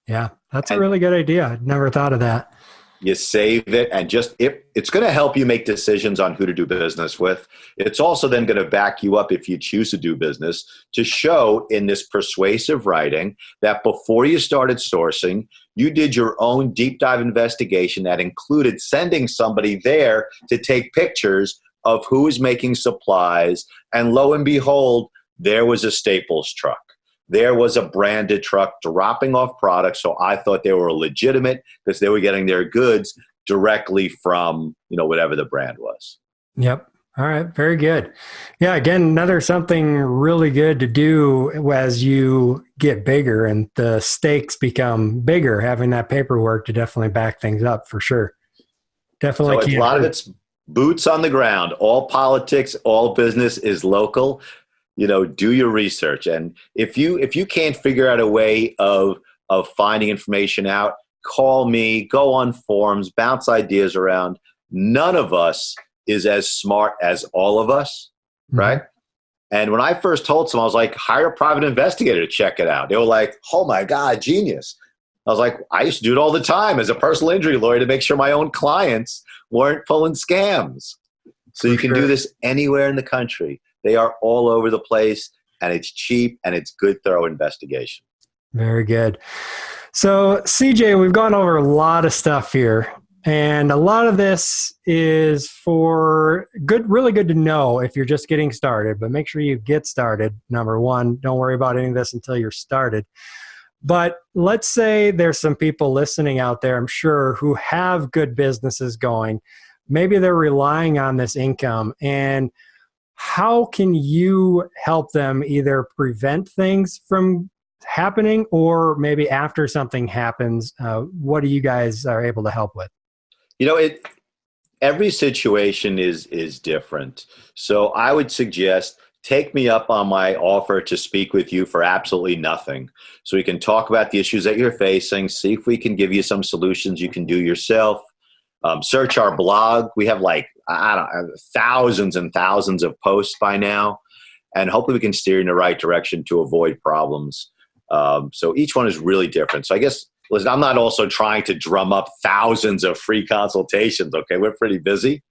Yeah, that's a really good idea. I'd never thought of that. You save it, and just if it's going to help you make decisions on who to do business with. It's also then going to back you up if you choose to do business, to show in this persuasive writing that before you started sourcing, you did your own deep dive investigation that included sending somebody there to take pictures of who is making supplies. And lo and behold, there was a Staples truck. There was a branded truck dropping off products. So I thought they were legitimate because they were getting their goods directly from, whatever the brand was. Yep. All right. Very good. Yeah. Again, another something really good to do as you get bigger and the stakes become bigger, having that paperwork to definitely back things up for sure. Definitely. So a lot of it's boots on the ground. All politics, all business is local. Do your research. And if you can't figure out a way of finding information out, call me, go on forums, bounce ideas around. None of us is as smart as all of us, right? And when I first told someone, I was like, hire a private investigator to check it out. They were like, oh my God, genius. I was like, I used to do it all the time as a personal injury lawyer to make sure my own clients weren't pulling scams. So you can do this anywhere in the country. They are all over the place, and it's cheap, and it's good, thorough investigation. Very good. So, CJ, we've gone over a lot of stuff here, and a lot of this is for really good to know if you're just getting started, but make sure you get started. Number one, don't worry about any of this until you're started. But let's say there's some people listening out there, I'm sure, who have good businesses going. Maybe they're relying on this income, and how can you help them either prevent things from happening, or maybe after something happens, what do you guys are able to help with? Every situation is different. So I would suggest take me up on my offer to speak with you for absolutely nothing. So we can talk about the issues that you're facing, see if we can give you some solutions you can do yourself. Search our blog. We have thousands and thousands of posts by now, and hopefully we can steer you in the right direction to avoid problems. So each one is really different. So I guess, listen, I'm not also trying to drum up thousands of free consultations. Okay, we're pretty busy.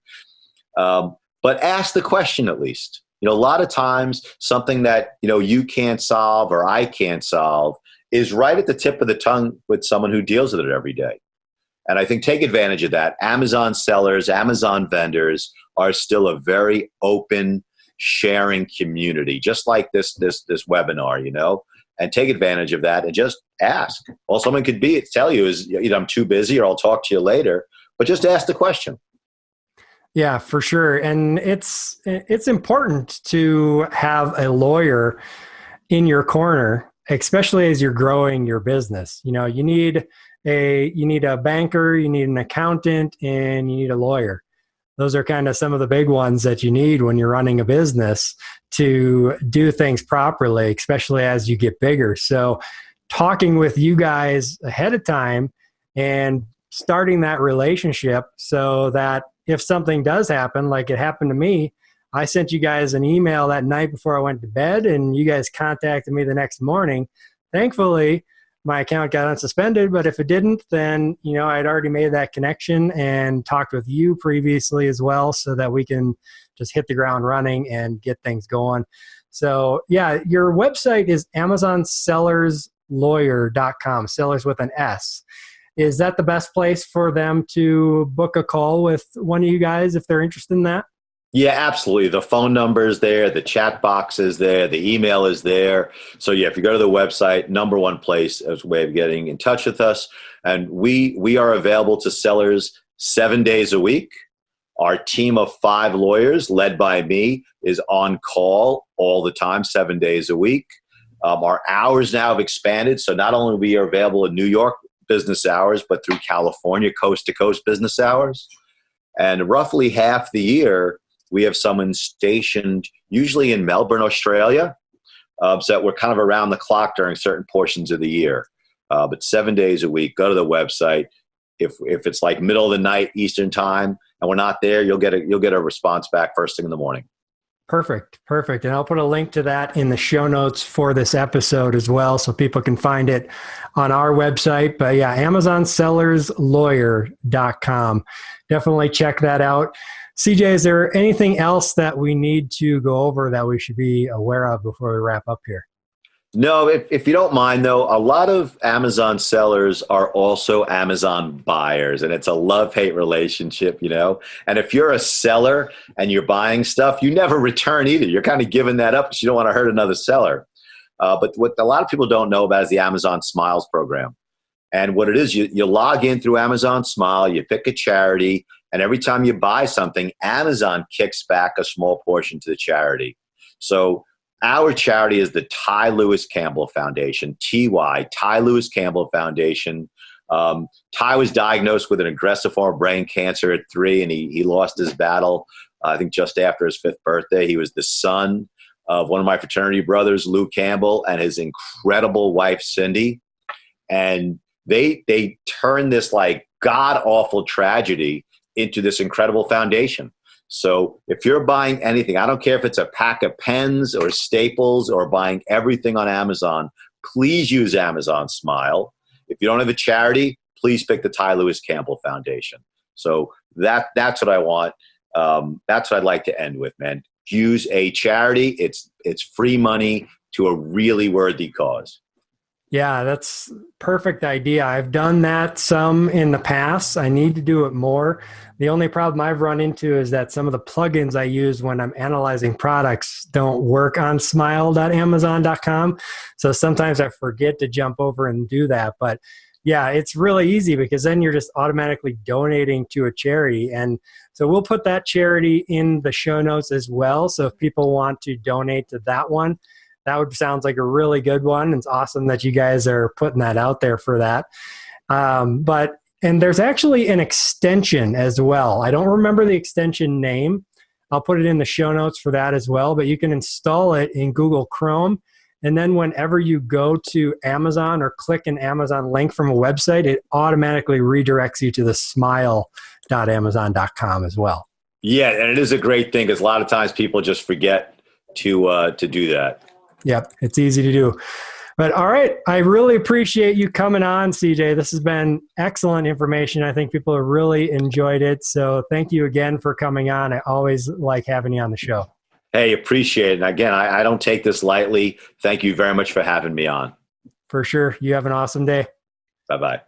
But ask the question at least. A lot of times something that, you can't solve or I can't solve is right at the tip of the tongue with someone who deals with it every day. And I think take advantage of that. Amazon sellers, Amazon vendors are still a very open, sharing community, just like this webinar, and take advantage of that and just ask. All someone could tell you is, I'm too busy, or I'll talk to you later, but just ask the question. Yeah, for sure. And it's important to have a lawyer in your corner, especially as you're growing your business. You need a banker, you need an accountant, and you need a lawyer. Those are kind of some of the big ones that you need when you're running a business to do things properly, especially as you get bigger. So talking with you guys ahead of time and starting that relationship so that if something does happen, like it happened to me, I sent you guys an email that night before I went to bed, and you guys contacted me the next morning. Thankfully, my account got unsuspended. But if it didn't, then, I'd already made that connection and talked with you previously as well, so that we can just hit the ground running and get things going. So yeah, your website is AmazonSellersLawyer.com, sellers with an S. Is that the best place for them to book a call with one of you guys if they're interested in that? Yeah, absolutely. The phone number is there. The chat box is there. The email is there. So yeah, if you go to the website, number one place as a way of getting in touch with us. And we are available to sellers 7 days a week. Our team of 5 lawyers, led by me, is on call all the time, 7 days a week. Our hours now have expanded. So not only are we available in New York business hours, but through California coast-to-coast business hours. And roughly half the year, we have someone stationed usually in Melbourne, Australia. So that we're kind of around the clock during certain portions of the year. But 7 days a week, go to the website. If it's like middle of the night Eastern time and we're not there, you'll get a response back first thing in the morning. Perfect. And I'll put a link to that in the show notes for this episode as well, so people can find it on our website. But yeah, AmazonSellersLawyer.com. Definitely check that out. CJ, is there anything else that we need to go over that we should be aware of before we wrap up here? No, if you don't mind, though, a lot of Amazon sellers are also Amazon buyers, and it's a love-hate relationship, And if you're a seller and you're buying stuff, you never return either. You're kind of giving that up because you don't want to hurt another seller. But what a lot of people don't know about is the Amazon Smiles program. And what it is, you log in through Amazon Smile, you pick a charity, and every time you buy something, Amazon kicks back a small portion to the charity. So our charity is the Ty Lewis Campbell Foundation, Ty Lewis Campbell Foundation. Ty was diagnosed with an aggressive form of brain cancer at 3, and he lost his battle, I think, just after his 5th birthday. He was the son of one of my fraternity brothers, Lou Campbell, and his incredible wife, Cindy. And they turned this like god-awful tragedy into this incredible foundation. So if you're buying anything, I don't care if it's a pack of pens or staples or buying everything on Amazon, please use Amazon Smile. If you don't have a charity, please pick the Ty Lewis Campbell Foundation. So that's what I want. That's what I'd like to end with, man. Use a charity. It's free money to a really worthy cause. Yeah, that's perfect idea. I've done that some in the past. I need to do it more. The only problem I've run into is that some of the plugins I use when I'm analyzing products don't work on smile.amazon.com. So sometimes I forget to jump over and do that. But yeah, it's really easy because then you're just automatically donating to a charity. And so we'll put that charity in the show notes as well. So if people want to donate to that one, sounds like a really good one. It's awesome that you guys are putting that out there for that. And there's actually an extension as well. I don't remember the extension name. I'll put it in the show notes for that as well, but you can install it in Google Chrome. And then whenever you go to Amazon or click an Amazon link from a website, it automatically redirects you to the smile.amazon.com as well. Yeah, and it is a great thing because a lot of times people just forget to do that. Yep, it's easy to do. But all right, I really appreciate you coming on, CJ. This has been excellent information. I think people have really enjoyed it. So thank you again for coming on. I always like having you on the show. Hey, appreciate it. And again, I don't take this lightly. Thank you very much for having me on. For sure. You have an awesome day. Bye-bye.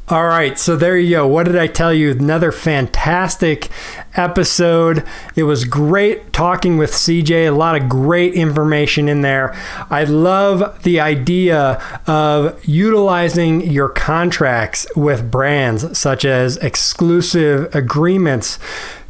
All right, so there you go. What did I tell you? Another fantastic episode. It was great talking with CJ. A lot of great information in there. I love the idea of utilizing your contracts with brands such as exclusive agreements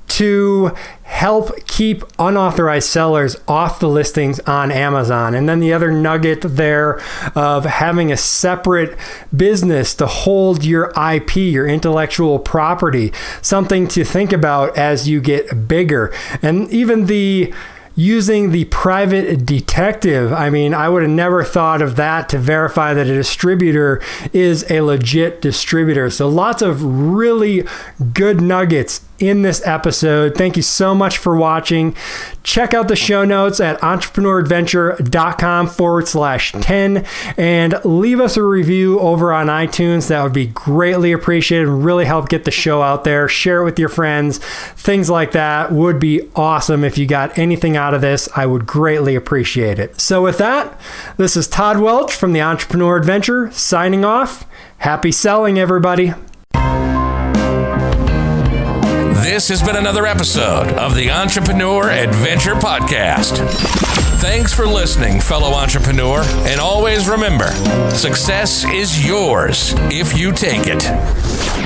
to help keep unauthorized sellers off the listings on Amazon. And then the other nugget there of having a separate business to hold your IP, your intellectual property, something to think about as you get bigger. And even using the private detective. I mean, I would have never thought of that to verify that a distributor is a legit distributor. So lots of really good nuggets in this episode. Thank you so much for watching. Check out the show notes at entrepreneuradventure.com/10 and leave us a review over on iTunes. That would be greatly appreciated and really help get the show out there. Share it with your friends. Things like that would be awesome. If you got anything out of this, I would greatly appreciate it. So with that, this is Todd Welch from the Entrepreneur Adventure signing off. Happy selling, everybody. This has been another episode of the Entrepreneur Adventure Podcast. Thanks for listening, fellow entrepreneur, and always remember, success is yours if you take it.